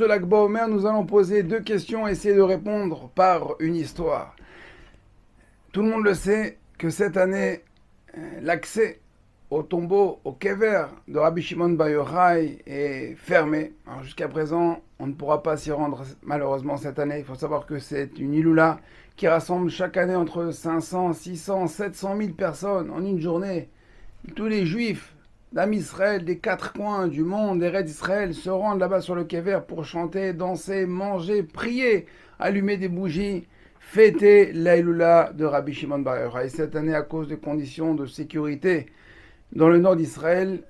Lag BaOmer, nous allons poser deux questions et essayer de répondre par une histoire. Tout le monde le sait que cette année, l'accès au tombeau, au kever de Rabbi Shimon Bar Yochai est fermé. Alors jusqu'à présent, on ne pourra pas s'y rendre malheureusement cette année. Il faut savoir que c'est une iloula qui rassemble chaque année entre 500, 600, 700 000 personnes en une journée. Tous les juifs d'Am Israël, des quatre coins du monde, des raids d'Israël, se rendent là-bas sur le kever pour chanter, danser, manger, prier, allumer des bougies, fêter l'Aïloula de Rabbi Shimon Bar Yochai. Et cette année, à cause des conditions de sécurité dans le nord d'Israël,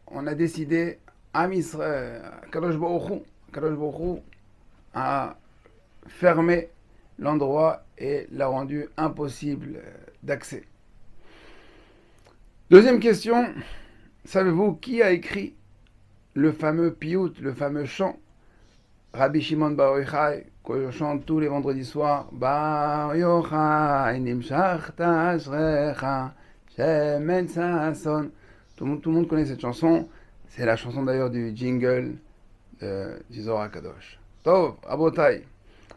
on a décidé, Am Israël, Kadosh Baruch Hu a fermé l'endroit et l'a rendu impossible d'accès. Deuxième question, savez-vous qui a écrit le fameux piyut, le fameux chant Rabbi Shimon Bar Yochai, qu'on chante tous les vendredis soirs, Bar Yochai nimshachta ashrecha shemen sason. Tout le monde connaît cette chanson, c'est la chanson d'ailleurs du jingle du Zohar Kadosh. Tov, Abotai.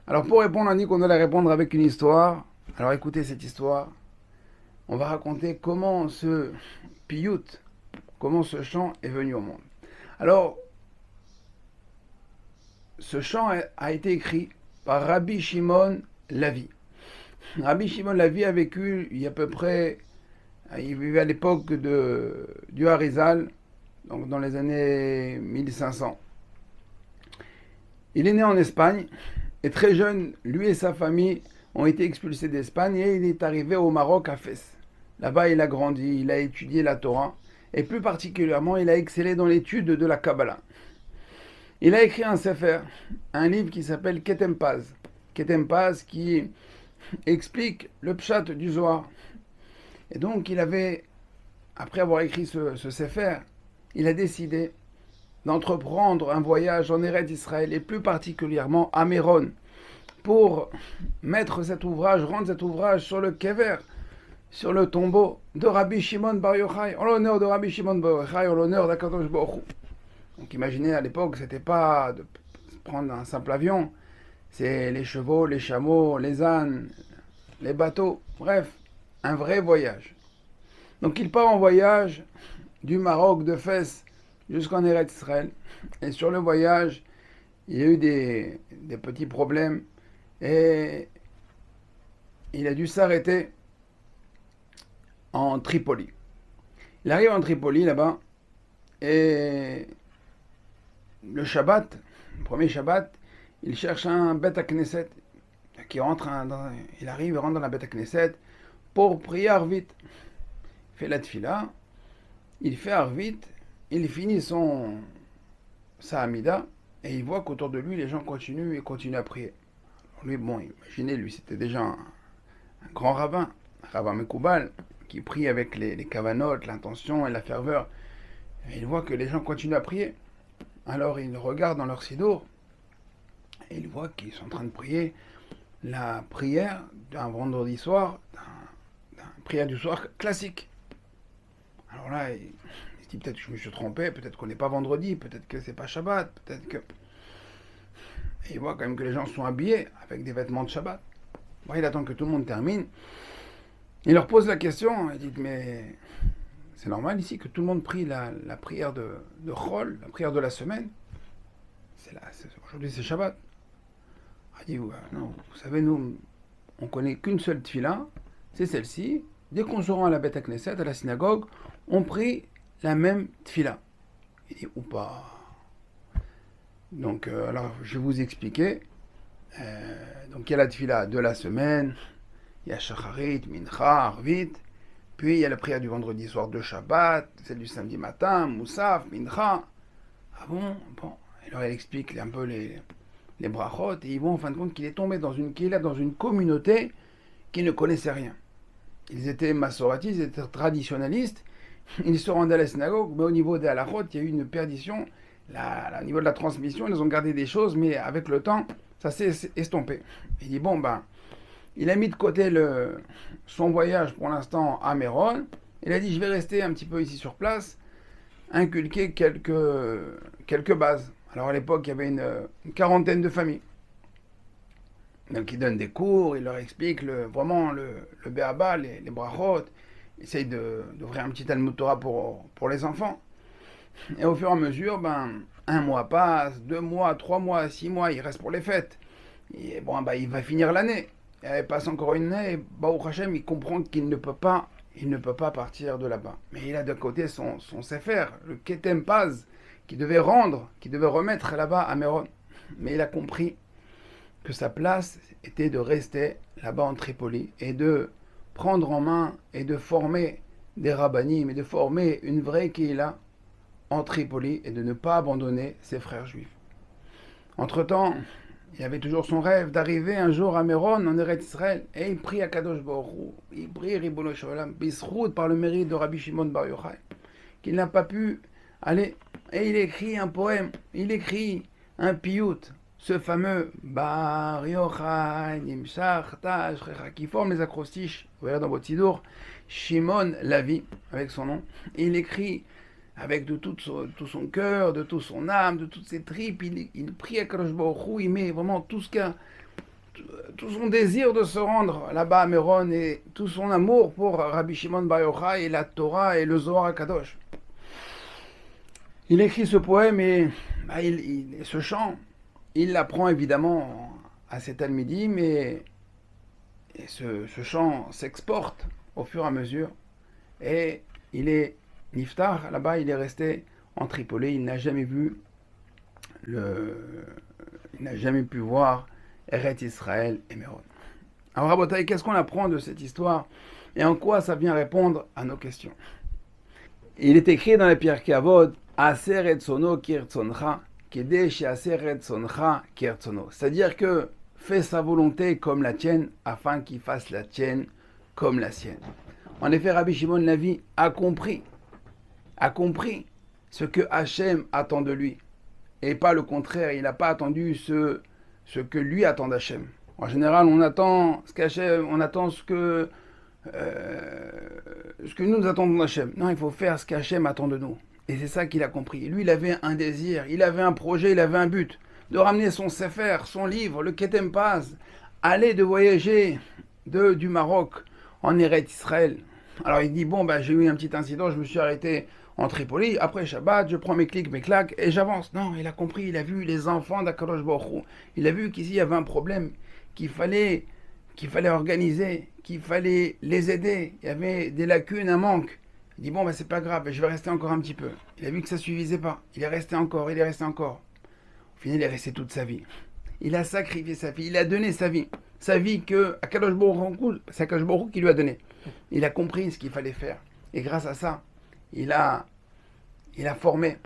Alors pour répondre, on dit qu'on allait répondre avec une histoire. Alors écoutez cette histoire. On va raconter comment ce piyut, comment ce chant est venu au monde. Alors, ce chant a été écrit par Rabbi Shimon Lavi. Rabbi Shimon Lavi a vécu il y a à peu près, il vivait à l'époque du Harizal, donc dans les années 1500. Il est né en Espagne et très jeune, lui et sa famille ont été expulsés d'Espagne et il est arrivé au Maroc à Fès. Là-bas, il a grandi, il a étudié la Torah et plus particulièrement, il a excellé dans l'étude de la Kabbalah. Il a écrit un sefer, un livre qui s'appelle Ketem Paz. Ketem Paz qui explique le pshat du Zohar. Et donc, après avoir écrit ce sefer, il a décidé d'entreprendre un voyage en Eretz Israël et plus particulièrement à Méron pour rendre cet ouvrage sur le kever, sur le tombeau de Rabbi Shimon Bar Yochai, en l'honneur de Rabbi Shimon Bar Yochai, en l'honneur d'Akadosh Baruch Hu. Donc imaginez à l'époque, c'était pas de prendre un simple avion, c'est les chevaux, les chameaux, les ânes, les bateaux, bref, un vrai voyage. Donc il part en voyage du Maroc, de Fès, jusqu'en Eretz Israël. Et sur le voyage, il y a eu des petits problèmes et il a dû s'arrêter en Tripoli. Il arrive en Tripoli là-bas et le Shabbat, le premier Shabbat, il cherche un Bet HaKnesset il rentre dans la Bet HaKnesset pour prier Arvit. Il fait la tfila, il fait Arvit, il finit sa Hamida et il voit qu'autour de lui les gens continuent à prier. Alors lui, imaginez, lui c'était déjà un grand rabbin, un rabbin Mekoubal, qui prie avec les kavanotes, l'intention et la ferveur. Et il voit que les gens continuent à prier. Alors il regarde dans leur sidour et il voit qu'ils sont en train de prier la prière d'un vendredi soir, d'un prière du soir classique. Alors là, il se dit peut-être que je me suis trompé, peut-être qu'on n'est pas vendredi, peut-être que c'est pas Shabbat, peut-être que... Et il voit quand même que les gens sont habillés avec des vêtements de Shabbat. Bon, il attend que tout le monde termine. Il leur pose la question, il dit mais c'est normal ici que tout le monde prie la prière de Chol, la prière de la semaine. Aujourd'hui c'est Shabbat. Il dit non, vous savez, nous on connaît qu'une seule tfila, c'est celle-ci. Dès qu'on se rend à la Bet HaKnesset, à la synagogue, on prie la même tfila. Il dit ou pas. Donc alors je vais vous expliquer. Donc il y a la tfila de la semaine. Il y a Shacharit, Mincha, Arvit, puis il y a la prière du vendredi soir de Shabbat, celle du samedi matin, Moussaf, Mincha. Ah bon. Et alors elle explique un peu les brachot, et ils voient en fin de compte qu'il est tombé dans une communauté qui ne connaissait rien. Ils étaient massoratistes, ils étaient traditionnalistes, ils se rendaient à la synagogue, mais au niveau des halachot, il y a eu une perdition. Au niveau de la transmission, ils ont gardé des choses, mais avec le temps, ça s'est estompé. Il dit il a mis de côté son voyage pour l'instant à Méron. Il a dit je vais rester un petit peu ici sur place, inculquer quelques bases. Alors à l'époque, il y avait une quarantaine de familles. Donc il donne des cours, il leur explique vraiment le béaba, les brachot, il essaye d'ouvrir un petit Talmud Torah pour les enfants. Et au fur et à mesure, un mois passe, 2 mois, 3 mois, 6 mois, il reste pour les fêtes. Et bon, il va finir l'année. Et il passe encore une année, et Baruch Hashem, il comprend qu'il ne peut pas, partir de là-bas. Mais il a de côté son Sefer, le Ketem Paz, qui devait remettre là-bas à Méron. Mais il a compris que sa place était de rester là-bas en Tripoli et de prendre en main et de former des rabbanim et de former une vraie Kehila en Tripoli et de ne pas abandonner ses frères juifs. Entre-temps, il avait toujours son rêve d'arriver un jour à Méron, en Eretz Israël, et il prie à Kadosh Baruch Hu, il prie Ribono Shel Olam, Bisrout par le mérite de Rabbi Shimon Bar Yochai, qu'il n'a pas pu aller. Et il écrit un poème, il écrit un piyut, ce fameux Bar Yochai, Nimshach, Taj, qui forme les acrostiches, vous verrez dans votre sidour, Shimon Lavi, avec son nom, et il écrit avec de tout son cœur, de toute son âme, de toutes ses tripes, il prie à Kadosh Baruch Hu, il met vraiment tout son désir de se rendre là-bas à Méron et tout son amour pour Rabbi Shimon Bar Yochai et la Torah et le Zohar HaKadosh. Il écrit ce poème et ce chant, il l'apprend évidemment à ses talmidim et ce chant s'exporte au fur et à mesure et il est Niftar, là-bas, il est resté en Tripoli, il n'a jamais pu voir Eretz Israël et Méron. Alors, Rabotai, qu'est-ce qu'on apprend de cette histoire et en quoi ça vient répondre à nos questions? Il est écrit dans la Pirkei Avot, Aser etzono kirtzoncha, kedesh aser etzoncha kirtzono. C'est-à-dire que fais sa volonté comme la tienne, afin qu'il fasse la tienne comme la sienne. En effet, Rabbi Shimon Lavi a compris ce que Hachem attend de lui. Et pas le contraire, il n'a pas attendu ce que lui attend d'Hachem. En général, on attend ce que nous attendons d'Hachem. Non, il faut faire ce qu'Hachem attend de nous. Et c'est ça qu'il a compris. Lui, il avait un désir, il avait un projet, il avait un but. De ramener son Sefer, son livre, le Ketem Paz, de voyager du Maroc en Eretz Israël. Alors il dit, j'ai eu un petit incident, je me suis arrêté en Tripoli, après Shabbat, je prends mes clics, mes claques, et j'avance. Non, il a compris, il a vu les enfants d'Akadosh Baruch Hu. Il a vu qu'ici, il y avait un problème, qu'il fallait organiser, qu'il fallait les aider. Il y avait des lacunes, un manque. Il dit, c'est pas grave, je vais rester encore un petit peu. Il a vu que ça suffisait pas. Il est resté encore. Au final, il est resté toute sa vie. Il a sacrifié sa vie, il a donné sa vie. Sa vie que Akadosh Baruch Hu, c'est Akadosh Baruch Hu qui lui a donné. Il a compris ce qu'il fallait faire. Et grâce à ça, il a formé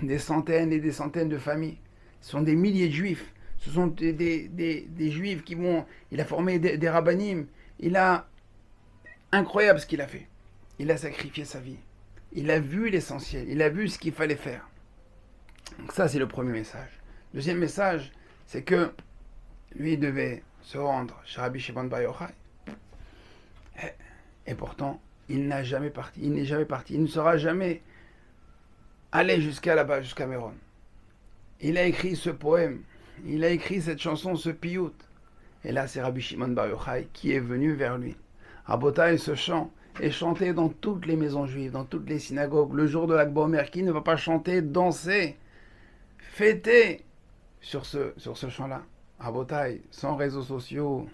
des centaines et des centaines de familles. Ce sont des milliers de juifs. Ce sont des juifs qui vont... Il a formé des rabbanim. Incroyable ce qu'il a fait. Il a sacrifié sa vie. Il a vu l'essentiel. Il a vu ce qu'il fallait faire. Donc ça, c'est le premier message. Deuxième message, c'est que lui devait se rendre chez Rabbi Shimon Bar Yochai. Et pourtant, il n'est jamais parti. Il ne sera jamais allé jusqu'à là-bas, jusqu'à Méron. Il a écrit ce poème. Il a écrit cette chanson, ce piyut. Et là, c'est Rabbi Shimon Bar Yochai qui est venu vers lui. Rabotai, ce chant est chanté dans toutes les maisons juives, dans toutes les synagogues. Le jour de l'Akba Omer, qui ne va pas chanter, danser, fêter sur ce chant-là? Rabotai, sans réseaux sociaux,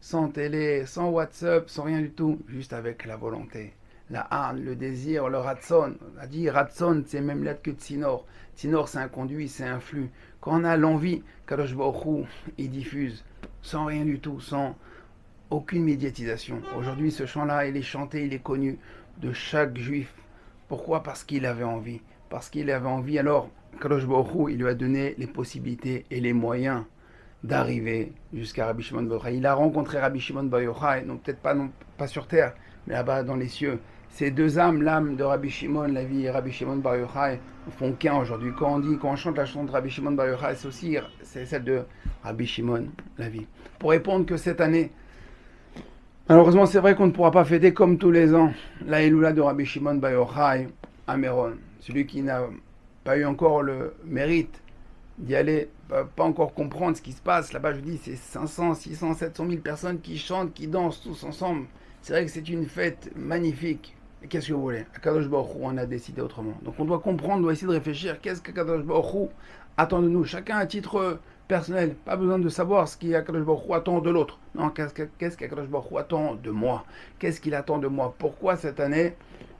sans télé, sans WhatsApp, sans rien du tout, juste avec la volonté, la harne, le désir, le ratson. On a dit ratson, c'est même lettre que tsinor. Tsinor, c'est un conduit, c'est un flux. Quand on a l'envie, Kadosh Baruch Hu, il diffuse, sans rien du tout, sans aucune médiatisation. Aujourd'hui, ce chant-là, il est chanté, il est connu de chaque juif. Pourquoi? Parce qu'il avait envie. Alors, Kadosh Baruch Hu, il lui a donné les possibilités et les moyens d'arriver jusqu'à Rabbi Shimon Bar Yochai. Il a rencontré Rabbi Shimon Bar Yochai, donc peut-être pas sur terre, mais là-bas dans les cieux. Ces deux âmes, l'âme de Rabbi Shimon, la vie et Rabbi Shimon Bar Yochai, font qu'un aujourd'hui. Quand on chante la chanson de Rabbi Shimon Bar Yochai, c'est celle de Rabbi Shimon, la vie. Pour répondre que cette année, malheureusement c'est vrai qu'on ne pourra pas fêter comme tous les ans la Eloula de Rabbi Shimon Bar Yochai à Méron. Celui qui n'a pas eu encore le mérite d'y aller, pas encore comprendre ce qui se passe. Là-bas, je dis, c'est 500, 600, 700 000 personnes qui chantent, qui dansent tous ensemble. C'est vrai que c'est une fête magnifique. Mais qu'est-ce que vous voulez? Akadosh Baruch Hu, on a décidé autrement. Donc on doit comprendre, on doit essayer de réfléchir. Qu'est-ce qu'Akadosh Baruch Hu attend de nous? Chacun à titre personnel. Pas besoin de savoir ce qu'Akadosh Baruch Hu attend de l'autre. Non, qu'est-ce qu'Akadosh Baruch Hu attend de moi? Qu'est-ce qu'il attend de moi? Pourquoi cette année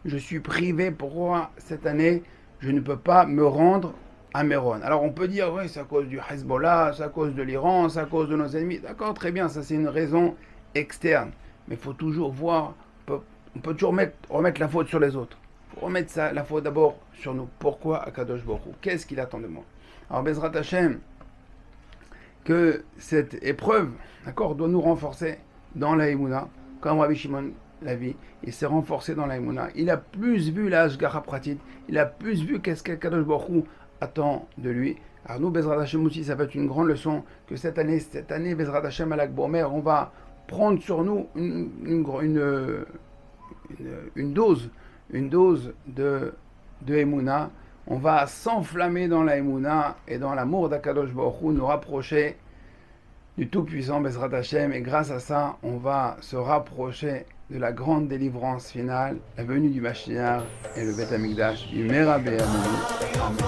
je suis privé? Pourquoi cette année je ne peux pas me rendre à Méron? Alors on peut dire, oui, c'est à cause du Hezbollah, c'est à cause de l'Iran, c'est à cause de nos ennemis. D'accord, très bien, ça c'est une raison externe. Mais il faut toujours voir, on peut toujours remettre la faute sur les autres. Il faut remettre la faute d'abord sur nous. Pourquoi Akadosh Baruch Hu? Qu'est-ce qu'il attend de moi? Alors Bezrat Hashem, que cette épreuve, d'accord, doit nous renforcer dans la Emouna, comme Rabbi Shimon l'a vu, il s'est renforcé dans la Emouna. Il a plus vu la Ashgara Pratit, il a plus vu qu'est-ce qu'Akadosh Baruch Hu attend de lui. Alors nous, Bezrat Hashem aussi, ça va être une grande leçon que cette année, Bezrat Hashem à l'Akbomer, on va prendre sur nous une dose de Emouna. On va s'enflammer dans la Emouna et dans l'amour d'Akadosh Baruch Hu, nous rapprocher du Tout-Puissant Bezrat Hashem, et grâce à ça, on va se rapprocher de la grande délivrance finale, la venue du Mashiach et le Beth Amikdash, du Merabé Amen.